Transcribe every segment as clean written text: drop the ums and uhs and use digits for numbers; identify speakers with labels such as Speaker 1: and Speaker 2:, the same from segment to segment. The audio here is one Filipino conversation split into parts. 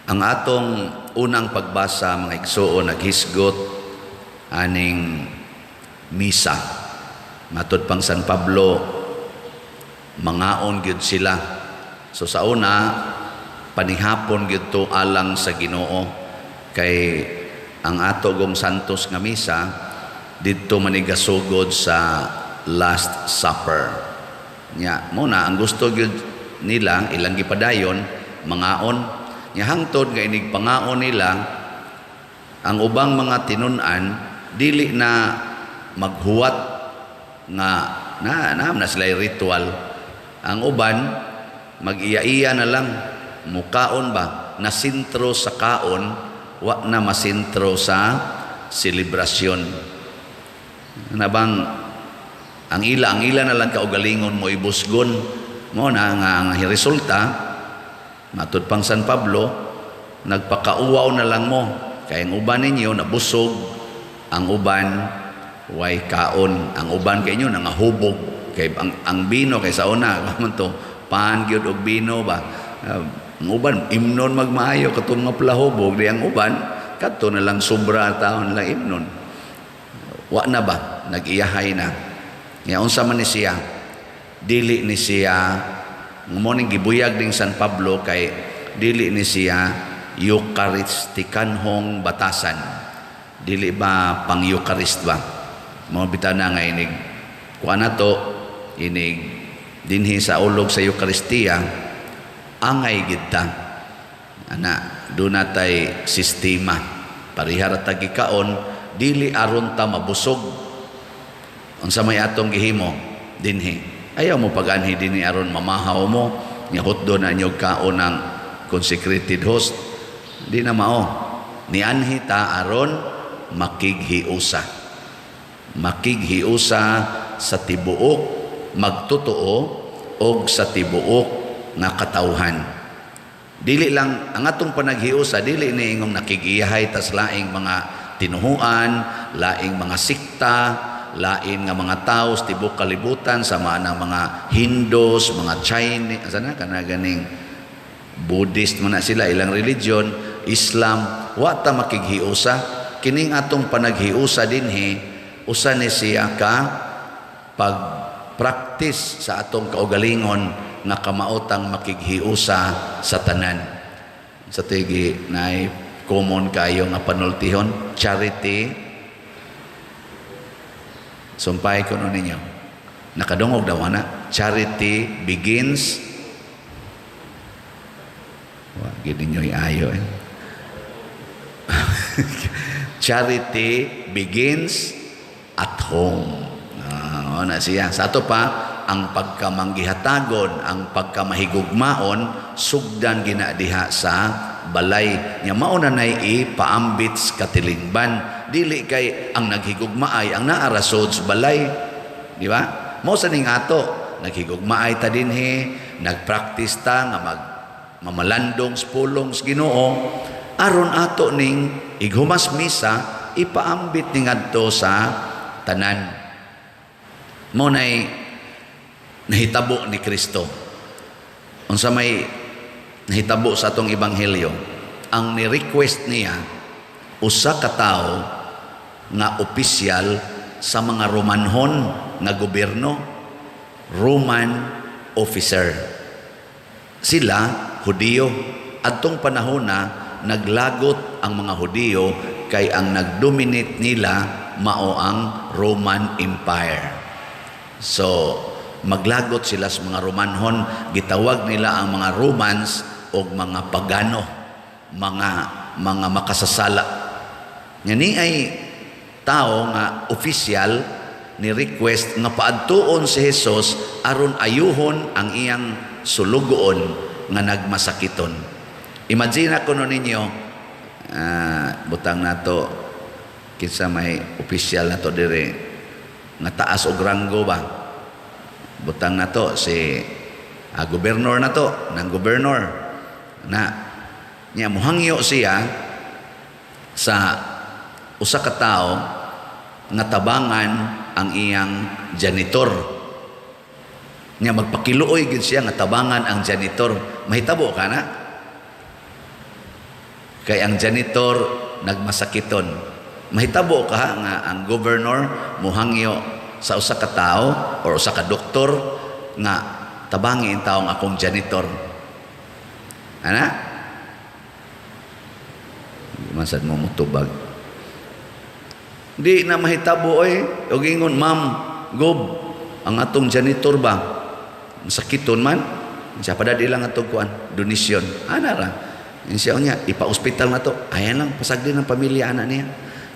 Speaker 1: Ang atong unang pagbasa, mga igsoon, naghisgot aning misa. Matod pang San Pablo, mangaon gyud sila. So sa una, panihapon gyud to alang sa Ginoo, kay ang ato gong santos nga misa didto manigasugod sa Last Supper. Nya muna ang gusto gyud nila ilang gipadayon mangaon. Nya hangtod nga inig pangaon nila, ang ubang mga tinun-an dili na maghuwat nga na sila ritual. Ang uban mag-iya-iya na lang, mukaon ba nasintro sa kaon, wa na masintro sa selebrasyon. Na bang ang ila na lang kaugalingon mo ibusgon mo na ang resulta. Matod pang San Pablo, nagpakauwaw na lang mo, kaya ang uban ninyo nabusog, ang uban way kaon, ang uban kay inyo nangahubog, kay ang bino kay sa una to pan gyud og bino ba, ang uban imnon magmaayo katong nga plahubog, di ang uban kadto na lang sobra taon lang imnon, wa na ba nag-iyahay na. Nga unsa man ni siya, dili ni siya mo ning gibuyag ding San Pablo, kay dili ni siya Eucharistikanhong batasan, dili ba pang Eucharist ba, mo bitaw na nga inig kuan nato inig dinhi sa ulog sa Eucharistia, angay gid ta ana do natay sistema parihar ta gikaon, dili aron ta mabusog. Unsa may atong gihimo dinhi, ayaw mo pag-anhi din ni aron mamahaw mo, nga hotdo na nyo kaon ng consecrated host. Di na mao. Ni anhi ta aron makighiusa. Makighiusa sa tibuok, magtotoo, o sa tibuok nga katawhan. Dili lang, ang atong panaghiusa, dili ni ingong nakigiyahay tas laing mga tinuhuan, laing mga sikta, lain nga mga tao sa tibok kalibutan, sama ng mga Hindus, mga Chinese, sana kana ganing Buddhist man na sila, ilang religion, Islam, wa ta makighiusa. Kining atong panaghiusa dinhi, usa ni siya ka pag-practice sa atong kaugalingon nga kamaotang makighiusa sa tanan. Sa tigi na common kayo nga panultihon, charity. Sumpay ko nun ninyo. Nakadungog daw na. Charity begins. Gini nyo iayo eh. Charity begins at home. Na siya. Sa ato pa, ang pagkamanggihatagon, ang pagkamahigugmaon, sugdan ginadiha sa balay. Nya mauna nay ipaambit katilingban. Dili kay ang naghigugmaay ang naarasod sa balay, di ba? Mao sa ning ato naghigugmaay ta dinhi, nagpractice ta nga mamalandong sa pulong sa Ginoo, aron ato ning ighumas misa ipaambit ning adto sa tanan. Mao nay nahitabo ni Kristo. Unsa may nahitabo sa atong ebanghelyo, ang ni-request niya usa ka tawo nga opisyal sa mga Romanhon nga gobyerno, Roman officer. Sila Hudiyo. Adtong panahon na naglagot ang mga Hudiyo, kay ang nagdominate nila mao ang Roman Empire. So maglagot sila sa mga Romanhon, gitawag nila ang mga Romans og mga pagano, mga makasasala. Ngani ay tao nga opisyal ni request nga paadtuon si Jesus aron ayuhon ang iyang sulugoon nga nagmasakiton. Imagine ko no ninyo, butang nato kinsa may opisyal nato dire nga taas og ranggo ba, butang nato si gobernador nato, nang gobernador na niya muhangyo siya sa usa ka tawo nga tabangan ang iyang janitor. Nya magpakiluoy gid siya nga tabangan ang janitor. Mahitabo ka na? Kay ang janitor nagmasakiton. Mahitabo ka nga ang governor muhangyo sa usa ka tawo or usa ka doktor nga tabangi ang taong akong janitor. Ana? Masad mo mutubag. Di na mahitabo og ingon, ma'am, gob, ang atong janitor ba? Masakiton man. Siya padadi lang atong kuan, donation. Ana ra. Siya niya, ipa-hospital na to. Ayan lang, pasagdi ng pamilya anak niya.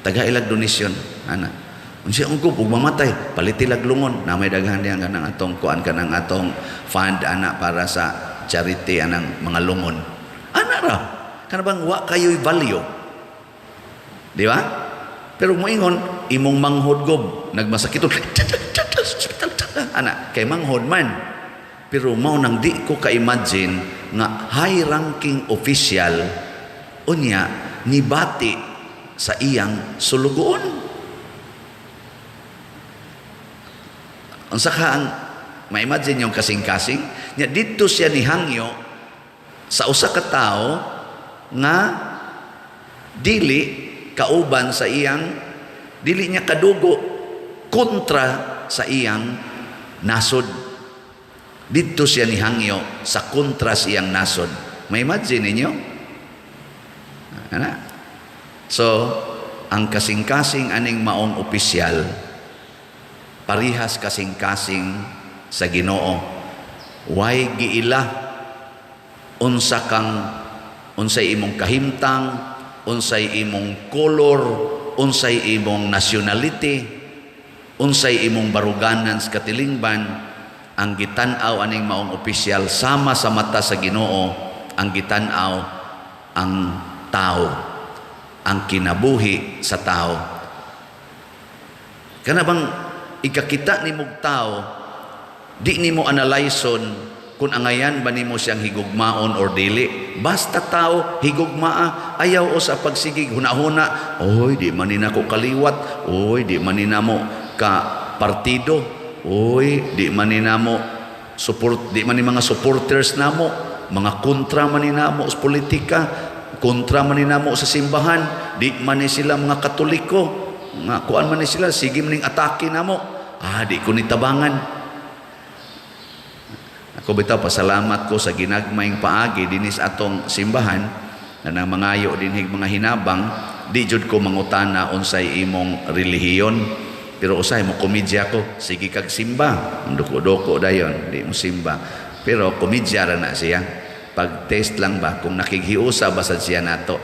Speaker 1: Taga-ilag donation. Ana. Siya ang gob, mamatay. Palitilag lungon. Na may daghan niya kanang atong kuan, kanang atong fund, anak, para sa charity, anang mga lungon. Ana ra. Kanabang wa kayo'y value. Di ba? Pero moingon, imong manghod gob, nagmasakiton. Ana, kay manghod man. Pero mao nang di ko ka-imagine nga high-ranking official unya nibati sa iyang sulugoon. Unsa ka ang ma-imagine yung kasing-kasing? Nya dito siya nihangyo sa usa ka tawo nga dili kauban sa iyang, dili niya kadugo kontra sa iyang nasod. Dito siya nihangyo sa kontra sa iyang nasod. May imagine ninyo? Ano? So, ang kasing-kasing aning maong opisyal, parihas kasing-kasing sa Ginoo. Way giila, unsay imong kahimtang, unsay imong color, unsay imong nationality, unsay imong baruganan sa katilingban, ang gitan-aw aning maong opisyal sama sa mata sa Ginoo, ang gitan-aw ang tao, ang kinabuhi sa tao. Kana bang ikakita nimong tao, di nimo analyson kung angayan ba nimo siyang higugmaon or dili. Basta tao higugmaa, ayaw o sa pagsigig hunahuna, oy di man nina ko kaliwat, oy di man nina mo ka partido, oy di man nina mo support, di man ni mga supporters namo, mga kontra man nina mo sa politika, kontra man nina mo sa simbahan, di man ni sila mga Katoliko, nga kuan man ni sila, sige man ning atake namo, di ko nitabangan. Ako bitaw pasalamat ko sa ginagmayng paagi dinis atong simbahan na nang mangayo dinhig mga hinabang, di jud ko mangutana unsay imong relihiyon. Pero usay mo komedya ko, sige kag simba, duko-duko dayon, di mo simba. Pero komedya ra na siya. Pag test lang ba kung nakighiusa ba sad siya nato.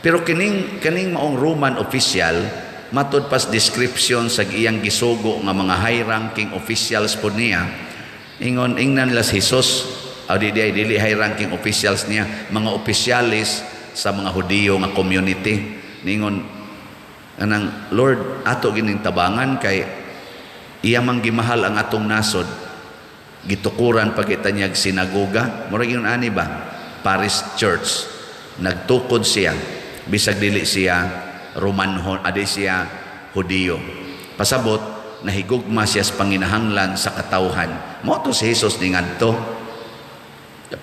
Speaker 1: Pero kining maong Roman official, matud pas description sa iyang gisugo nga mga high-ranking officials po niya, ingnan nila si Jesus, dili high-ranking officials niya, mga opisyalis sa mga Hudiyo nga community. Ningon, anang Lord, ato gining tabangan kay iya mang gimahal ang atong nasod, gitukuran pagitanyag sinagoga, murag yun ani ba? Paris Church. Nagtukod siya, bisag dili siya Romanhon, adi siya Hudiyo. Pasabot, nahigugma siya sa panginahanglan sa katawhan. Mo to si Jesus ni ngadto.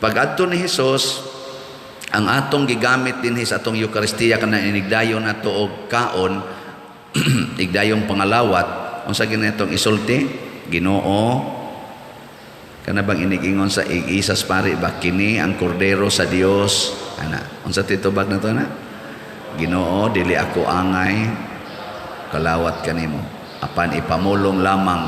Speaker 1: Pag adto ni Jesus, ang atong gigamit din sa atong Eucharistia kanang inigdayon nato og kaon, igdayong pangalawat, unsa ginatong isulti? Ginoo, kana bang inigingon sa isas pare ba kini ang kordero sa Dios, ana. Unsa titubag nato na? Ginoo, dili ako angay kalawat kanimo, apan ipamulong lamang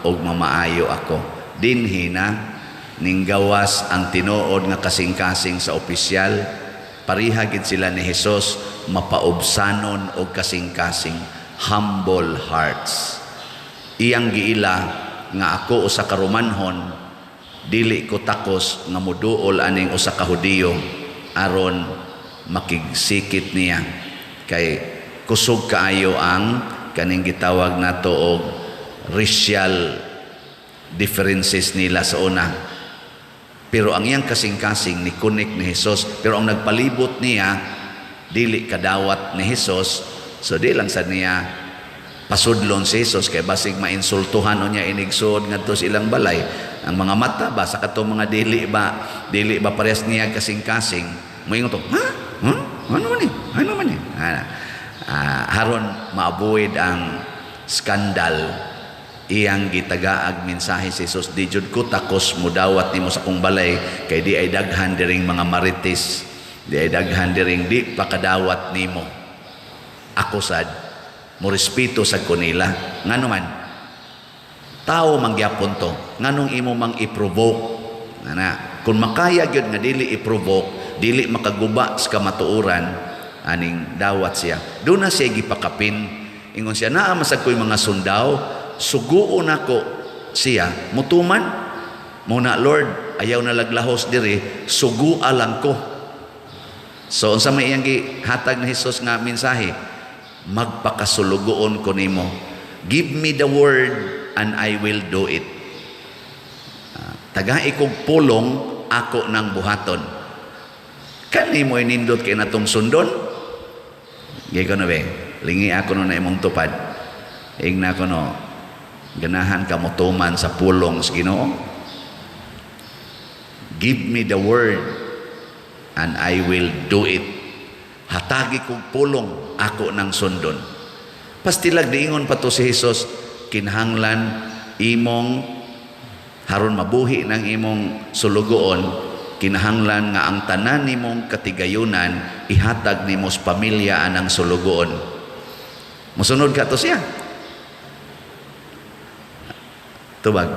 Speaker 1: og mamaayo ako. Dinhi na ning gawas ang tinuod nga kasing-kasing sa opisyal, pariha gid sila ni Jesus mapaubsanon og kasing-kasing, humble hearts. Iyang giila nga ako usa ka Romanhon, dili ko takos nga muduol aning usa ka Hudiyo aron makigsikit niya, kay kusog kaayo ang kaning gitawag nato og racial differences nila sa una. Pero ang iyang kasing-kasing ni kunik ni Jesus, pero ang nagpalibot niya dili kadawat ni Jesus, so di lang sad niya pasudlon si Jesus kay basig mainsultuhan o niya inigsod ngadto sa ilang balay, Ang mga mata ba sa kato mga dili ba parehas niya kasing-kasing. Moingon to, ha? Huh? Ano man ni? Ano man ni? Haron ma-avoid ang skandal iyang gitagaag mensahe si Jesus, di jud ko takos mudawat nimo sa kong balay kay di ay daghan diring mga marites, di ay daghan diring di pakadawat nimo. Ako sad mo respeto sa kunila ngano man tao mangyapon to, nganong imo mang i-provoke ana kung makaya gyud nga dili i-provoke, dili makaguba sa kamatuoran aning dawat siya, do na siya gipakapin. Ingon siya, naa masag ko'y mga sundaw, suguon ako siya, mutuman muna Lord, ayaw na laglahos diri, sugua lang ko. So unsa may iyang gihatag na Hesus nga mensahe, magpakasulugoon ko nimo, give me the word and I will do it. Tagay kog pulong ako ng buhaton. Kani mo inindot kay natong sundon? Gay ko na be, lingi ako no na imong tupad. Ingna ko no, ganahan ka mo tuman sa pulong sa Ginoo. Give me the word and I will do it. Hatagi kog pulong ako ng sundon. Pastilag diingon pa to si Jesus, kinahanglan imong haron mabuhi ng imong sulugoon, kinahanglan nga ang tanan nimong katigayunan ihatag nimo sa pamilya anang sulugoon. Musunod ka to siya. Tubag.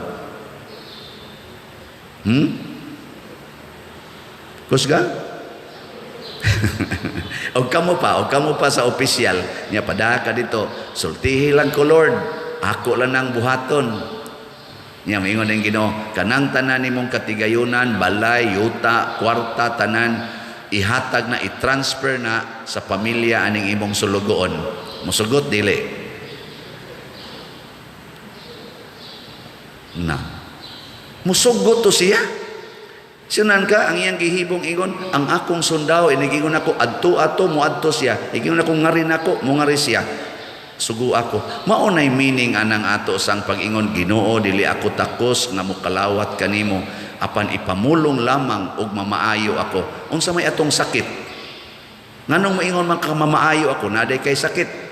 Speaker 1: Kusga? og kamo pa sa opisyal nya padaka dito, sultihi lang ko Lord, ako lang ang buhaton. Nya moingon ang Ginoo, kanang tanan nimong katigayunan, balay, yuta, kwarta, tanan ihatag na, i-transfer na sa pamilya aning imong sulugoon. Musugot dili na musugot to siya. Sinan ka ang iyang gihibong ingon, ang akong sundaw inigingon ako adto mo adto siya, igingon ako ngari nako mo ngari siya, sugo ako. Maunay meaning anang ato sang pag-ingon, Ginoo dili ako takos nga mokalawat kanimo, apan ipamulong lamang og mamaayo ako. Unsa may atong sakit? Nganong moingon man ka mamaayo ako, naday kay sakit?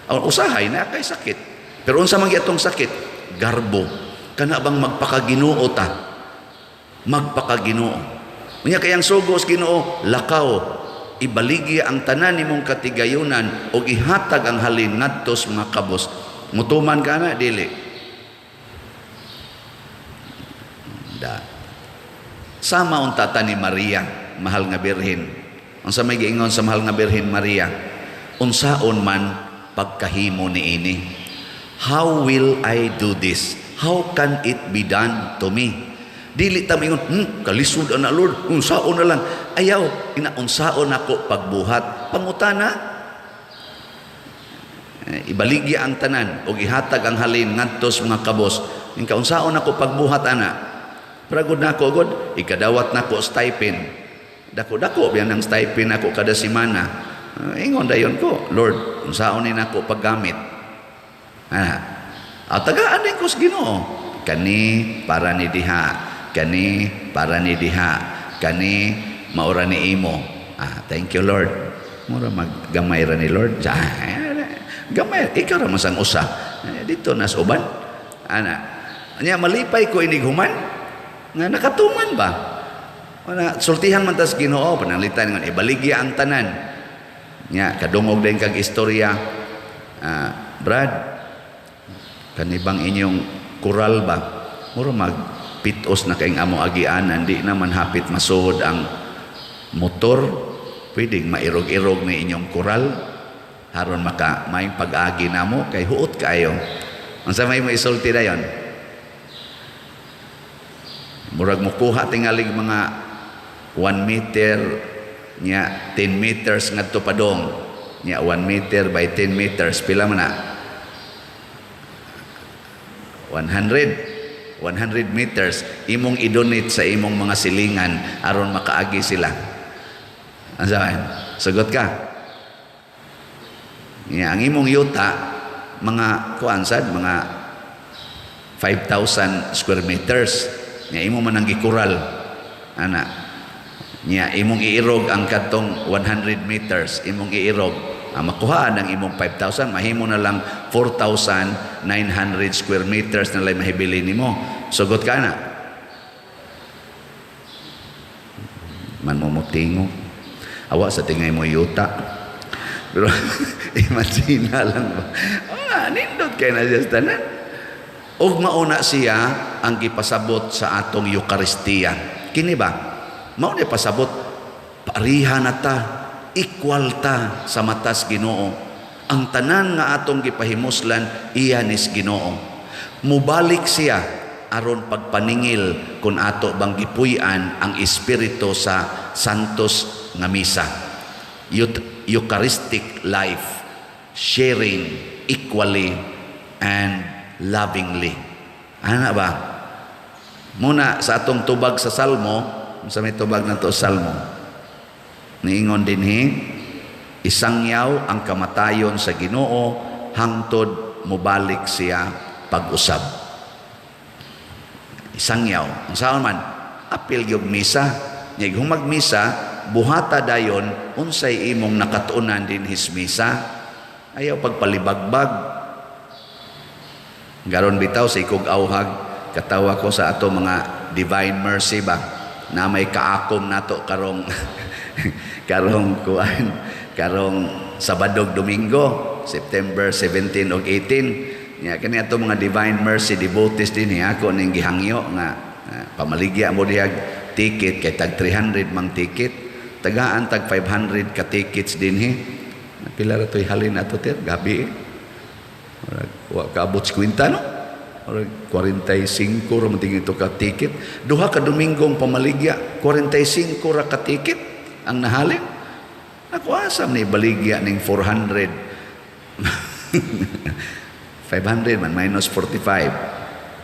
Speaker 1: Usahay na kay sakit. Pero unsa man atong sakit? Garbo. Kana bang magpakaginoo ta? Magpakaginoo. Unya kayang sugos Ginoo, lakaw, ibaligya ang tanan nimong katigayunan o ihatag ang halin ngadto sa mga kabos. Mutuman ka na dili. Sama unta ta ni Maria, mahal nga birhen. Unsa may giingon sa mahal nga birhen Maria? Unsaon man pagkahimo niini? How will I do this? How can it be done to me? Dili ta mingon, kalisod ana Lord, unsaon na lang. Ayaw, inaunsaon ako pagbuhat. Pangutana, ibaligya ang tanan o ihatag ang halin ngadto sa mga kabos. Ing kaunsaon ako pagbuhat ana. Pragod nako god, ikadawat nako stipend. Dako-dako biyan ang stipend ako kada semana. Ingon dayon ko, Lord, unsaon ni nako paggamit? Tagaan din ko sa Ginoo. Kani para ni diha, kani para ni diha, kani maura ni imo. Thank you Lord. Mura maggamay ra ni Lord. Gamay, ikaw ra masang usa. Dito nas uban. Nya malipay ko inig human nga nakatuman ba? Sultihan man tas Ginoo, pananglitan ngon ibaligya ang tanan. Nya kadungog din kag istorya. Brad, kanibang inyong kural ba? Mura magpitos na kaing amo agianan, di naman hapit masud ang motor, pwedeng mairog-irog na inyong kural haron maka may pag-agi namo kay huot kaayo. Unsa may mo isulti dayon? Murag mo kuha tingalig mga 1 meter nya 10 meters ngadto padong nya 1 meter by 10 meters pila man na? 100 meters imong idonate sa imong mga silingan aron makaagi sila. Ansaman? Sagot ka? Ang imong yuta mga kuansad mga 5,000 square meters. Nya imo man ang gikural. Ana. Nya imong iirog ang kadtong 100 meters, imong iirog. Makuhaan ang imong 5,000, mahimo na lang 4,900 square meters na lang mahibili nimo. Sugot ka na. Man mumutingo. Awa sa tingay mo yuta. Pero imagine na lang ba? Nindot kayo na siya tanan. Og mauna siya ang gipasabot sa atong Eucharistia. Kini ba? Mauna pasabot, pariha na ta, equal ta sa matas Ginoo. Ang tanan nga atong gipahimuslan, iyanis Ginoo. Mubalik siya aron pagpaningil kung ato bang gipuy-an ang Espiritu sa Santos nga misa. Eucharistic life, sharing equally and lovingly. Ano ba? Muna sa atong tubag sa Salmo, sa may tubag na to Salmo, niingon dinhi, isangyaw ang kamatayon sa Ginoo hangtod mubalik siya pag-usab. Isangyaw. Ang saan man, apil gyud misa. Nya humag misa, buhata dayon unsay imong nakatunan din his misa. Ayaw pagpalibagbag. Garon bitaw sa ikog awhag, katawa ko sa ato mga divine mercy ba, na may kaakom nato karong karong Sabadog Domingo, September 17 ug 18. Nya kani ato mga divine mercy devotees din ako ning gihangyo nga pamaligya mo dihag ticket kay tag 300 mang ticket, tagaan tag 500 ka tickets dinhi. Pila ra toy halin ato ter gabi. Wa kaabot 50 no? Or 45 ra man tingin ito ka ticket. Duha ka Domingong pamaligya, 45 ra ka ticket ang nahalin. Ako asam ni baligya ning 400. 500 man minus 45.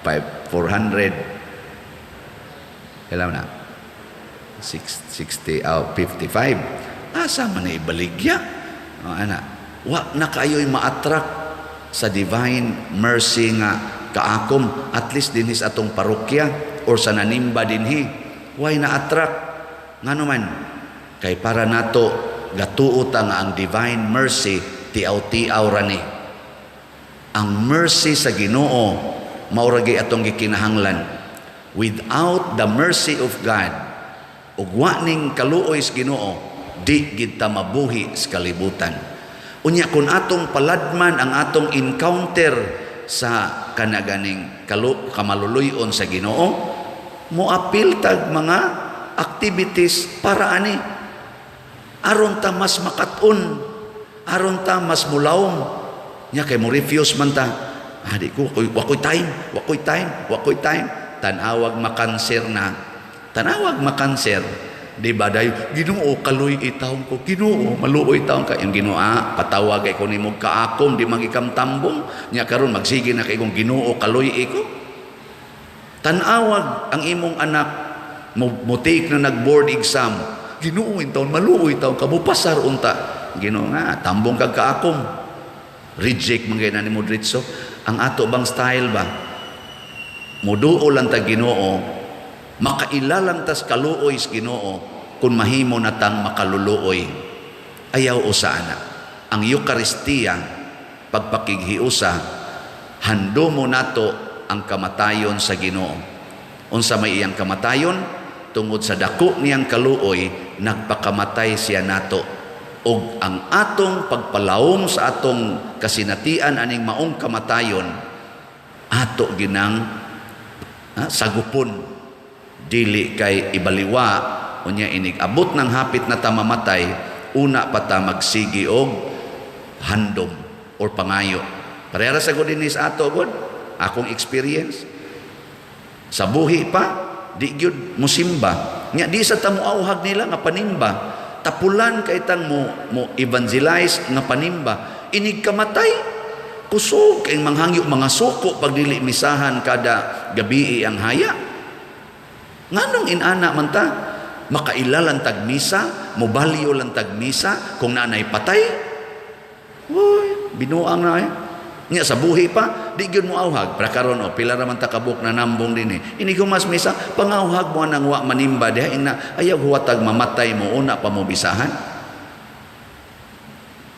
Speaker 1: 400. Kailan na? 60, 55. Asa man na ibaligya? Ana, wa na kayo'y ma-attract sa divine mercy nga kaakom, at least dinhis atong parokya or sa nanimba dinhi. Why na-attract? Ngano man? Kay para nato gatuota nga ang divine mercy tiaw-tiaw ra ni. Ang mercy sa Ginoo mauragi atong gikinahanglan. Without the mercy of God, ug wa ning kaluoy sa Ginoo, di gid ta mabuhi sa kalibutan. Unya kun atong paladman ang atong encounter sa kanaganing kamaluluyon sa Ginoo, moapil tag mga activities para ani aron ta mas makatun, aron ta mas mulawom. Nya kay mo refuse man ta, di ko wakoy time. Tanawag makanser na. Tanawag makanser. Di ba dayo, Ginoo kaloy itawon ko, Ginoo maluoy tawon ka. Yung Ginoo patawag kay ko nimo kaakom di magikam tambong. Nya karon magsige na kay kong Ginoo kaloy iko. Tanawag ang imong anak mo take na nag-board exam. Ginoo intawon maluoy tawon ka, mupasar unta. Ginoo nga tambong kag kaakom. Reject man gay na nimo diretso. Ang ato bang style ba? Muduo lang ta Ginoo, makailalang tas kaluoy sa Ginoo kung mahimo natang makaluluoy. Ayaw usana. Ang Eucharistia, pagpakighiusa, hando mo nato ang kamatayon sa Ginoo. Unsa may iyang kamatayon? Tungod sa dako niyang kaluoy, nagpakamatay siya nato. Og ang atong pagpalawom sa atong kasinatian aning maong kamatayon, ato ginang sagupon, dili kay ibaliwa. Unya inig abot ng hapit na ta mamatay, una pa ta magsigi og handom or pangayo. Parehara sa godin is ato god akong experience sa buhi pa di gyud musimba. Nya di sa ta moawhag nila nga panimba, tapulan kay tang mo evangelize nga panimba. Inig kamatay kusog kay manghangyo mga suko pag dili misahan kada gabi ang haya. Nganong inana man ta? Makailalan tag misa, mobalyo lang tag misa, kung nanay patay, uy, binuang na Nya sa buhi pa, di gyud mo awhag. Para karon pila ra man ta kabuk na nambong dinhi. Ini gumas misa pangawhag mo nang wa manimba diha ina ayaw huwatag mamatay mo una pa mo bisahan.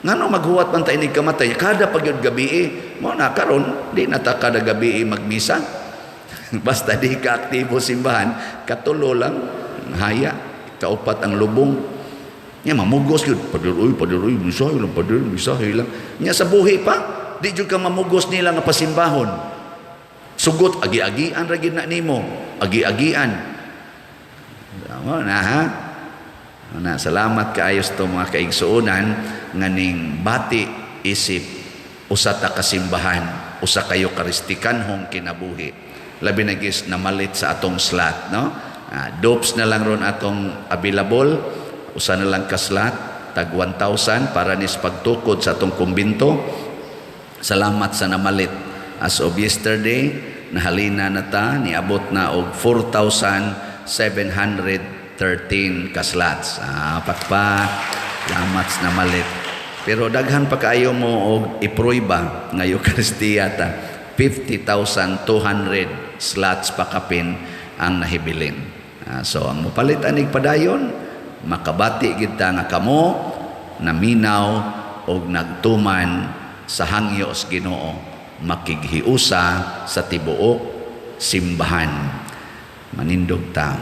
Speaker 1: Ngano maghuwat man ta inig kamatay kada pag gyud gabi mo na karon di na ta kada gabi magbisa. Basta di ka aktibo simbahan, katulo lang haya, kaupat ang lubong. Nya mamugos gyud padiroy bisahay lang bisahay lang. Nya sa buhi pa di jud ka mamugos nila nga pasimbahon. Sugot agi-agian ra gid na nimo, agi-agian. Tama na ha. Na salamat kaayos to mga kaigsuonan nganing bati isip usa ta kasimbahan, usa kayo karistikanhong kinabuhi. Labi na gis na malit sa atong slot, no? Dopes na lang ron atong available, usa na lang ka slot, tag 1,000 para nis pagtukod sa atong kumbinto. Salamat sa namalit. As of yesterday, nahalina na ta, niabot na og 4,713 kaslots. Salamat sa namalit. Pero daghan pa kaayo mo og ipruiba nga Eucharistia ta. 50,200 slots pakapin ang nahibilin. So ang mupalit anig padayon, makabati kita nga kamo naminaw og nagtuman sa hangyo sa Ginoo, makighiusa sa tibuok simbahan. Manindog ta.